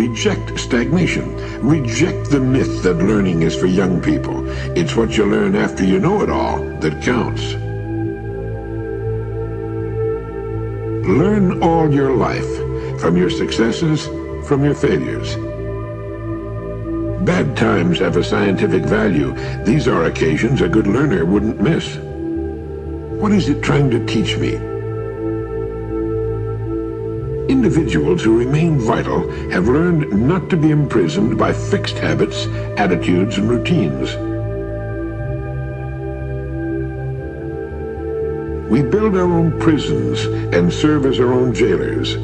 Reject stagnation. Reject the myth that learning is for young people. It's what you learn after you know it all that counts. Learn all your life, from your successes, from your failures. Bad times have a scientific value. These are occasions a good learner wouldn't miss. What is it trying to teach me? Individuals who remain vital have learned not to be imprisoned by fixed habits, attitudes, and routines. We build our own prisons and serve as our own jailers.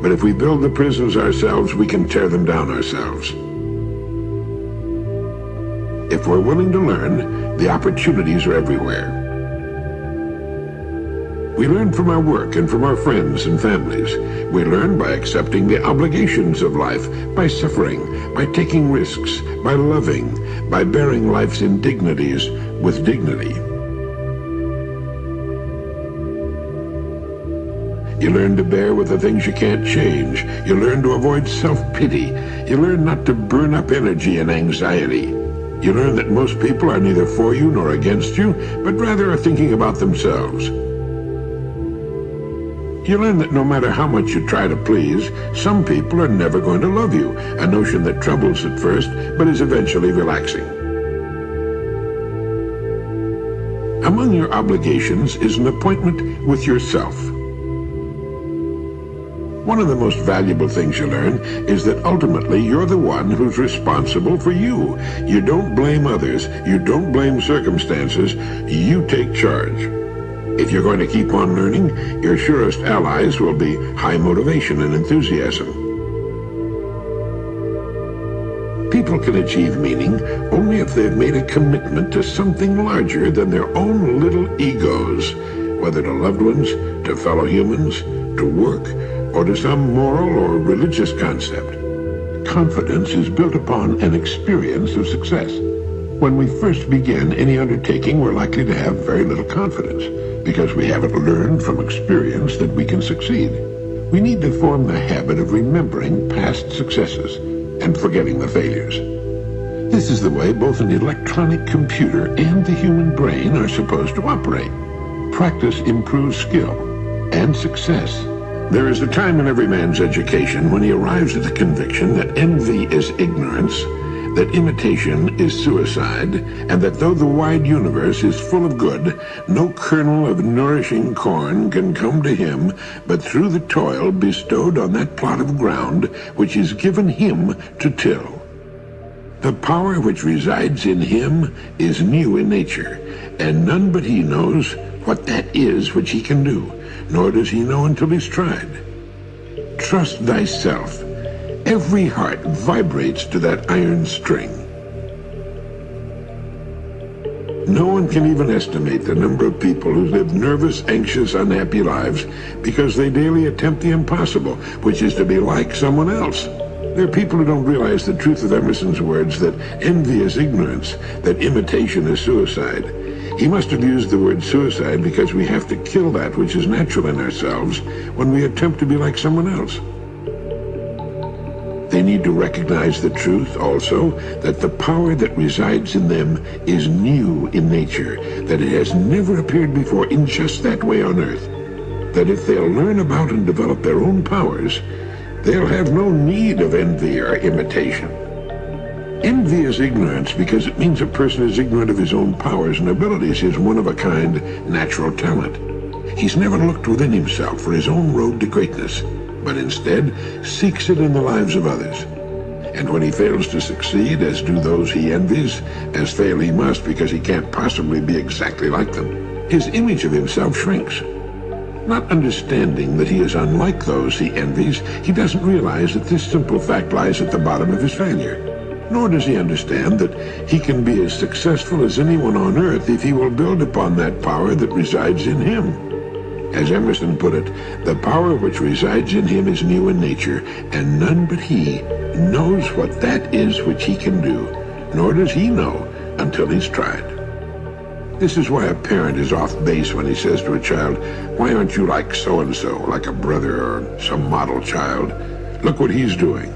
But if we build the prisons ourselves, we can tear them down ourselves. If we're willing to learn, the opportunities are everywhere. We learn from our work and from our friends and families. We learn by accepting the obligations of life, by suffering, by taking risks, by loving, by bearing life's indignities with dignity. You learn to bear with the things you can't change. You learn to avoid self-pity. You learn not to burn up energy and anxiety. You learn that most people are neither for you nor against you, but rather are thinking about themselves. You learn that no matter how much you try to please, some people are never going to love you, a notion that troubles at first, but is eventually relaxing. Among your obligations is an appointment with yourself. One of the most valuable things you learn is that ultimately you're the one who's responsible for you. You don't blame others, you don't blame circumstances, you take charge. If you're going to keep on learning, your surest allies will be high motivation and enthusiasm. People can achieve meaning only if they've made a commitment to something larger than their own little egos, whether to loved ones, to fellow humans, to work, or to some moral or religious concept. Confidence is built upon an experience of success. When we first begin any undertaking, we're likely to have very little confidence, because we haven't learned from experience that we can succeed. We need to form the habit of remembering past successes and forgetting the failures. This is the way both an electronic computer and the human brain are supposed to operate. Practice improves skill and success. There is a time in every man's education when he arrives at the conviction that envy is ignorance, that imitation is suicide, and that though the wide universe is full of good, no kernel of nourishing corn can come to him but through the toil bestowed on that plot of ground which is given him to till. The power which resides in him is new in nature, and none but he knows what that is which he can do, nor does he know until he's tried. Trust thyself. Every heart vibrates to that iron string. No one can even estimate the number of people who live nervous, anxious, unhappy lives because they daily attempt the impossible, which is to be like someone else. There are people who don't realize the truth of Emerson's words that envy is ignorance, that imitation is suicide. He must have used the word suicide because we have to kill that which is natural in ourselves when we attempt to be like someone else. They need to recognize the truth also that the power that resides in them is new in nature, that it has never appeared before in just that way on earth, that if they'll learn about and develop their own powers, they'll have no need of envy or imitation. Envy is ignorance because it means a person is ignorant of his own powers and abilities, his one-of-a-kind natural talent. He's never looked within himself for his own road to greatness, but instead seeks it in the lives of others. And when he fails to succeed, as do those he envies, as fail he must because he can't possibly be exactly like them, his image of himself shrinks. Not understanding that he is unlike those he envies, he doesn't realize that this simple fact lies at the bottom of his failure. Nor does he understand that he can be as successful as anyone on earth if he will build upon that power that resides in him. As Emerson put it, the power which resides in him is new in nature, and none but he knows what that is which he can do, nor does he know until he's tried. This is why a parent is off base when he says to a child, "Why aren't you like so-and-so, like a brother or some model child? Look what he's doing.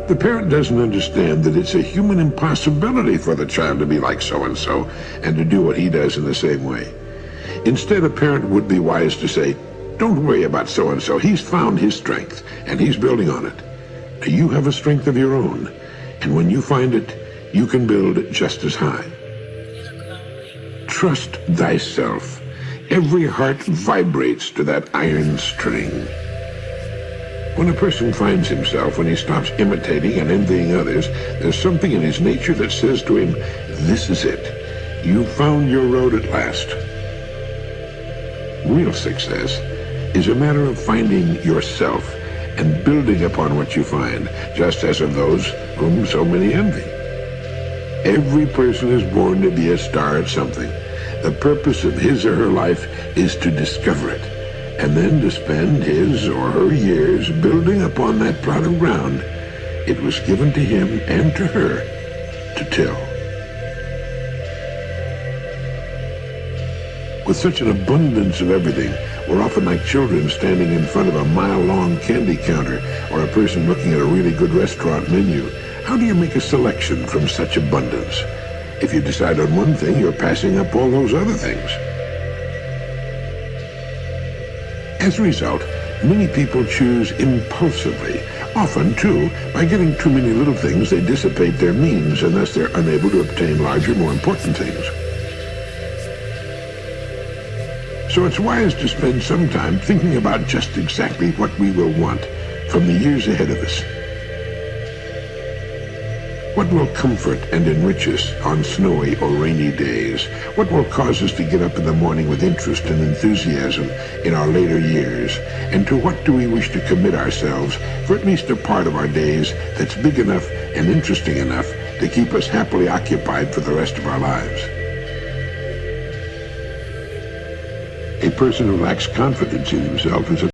The parent doesn't understand that it's a human impossibility for the child to be like so-and-so and to do what he does in the same way. Instead, a parent would be wise to say, don't worry about so-and-so. He's found his strength, and he's building on it. You have a strength of your own, and when you find it, you can build just as high. Trust thyself. Every heart vibrates to that iron string. When a person finds himself, when he stops imitating and envying others, there's something in his nature that says to him, this is it. You've found your road at last. Real success is a matter of finding yourself and building upon what you find, just as of those whom so many envy. Every person is born to be a star at something. The purpose of his or her life is to discover it, and then to spend his or her years building upon that plot of ground it was given to him and to her to till. With such an abundance of everything, we're often like children standing in front of a mile-long candy counter or a person looking at a really good restaurant menu. How do you make a selection from such abundance? If you decide on one thing, you're passing up all those other things. As a result, many people choose impulsively. Often, too, by getting too many little things, they dissipate their means, and thus they're unable to obtain larger, more important things. So it's wise to spend some time thinking about just exactly what we will want from the years ahead of us. What will comfort and enrich us on snowy or rainy days? What will cause us to get up in the morning with interest and enthusiasm in our later years? And to what do we wish to commit ourselves for at least a part of our days that's big enough and interesting enough to keep us happily occupied for the rest of our lives? A person who lacks confidence in himself is a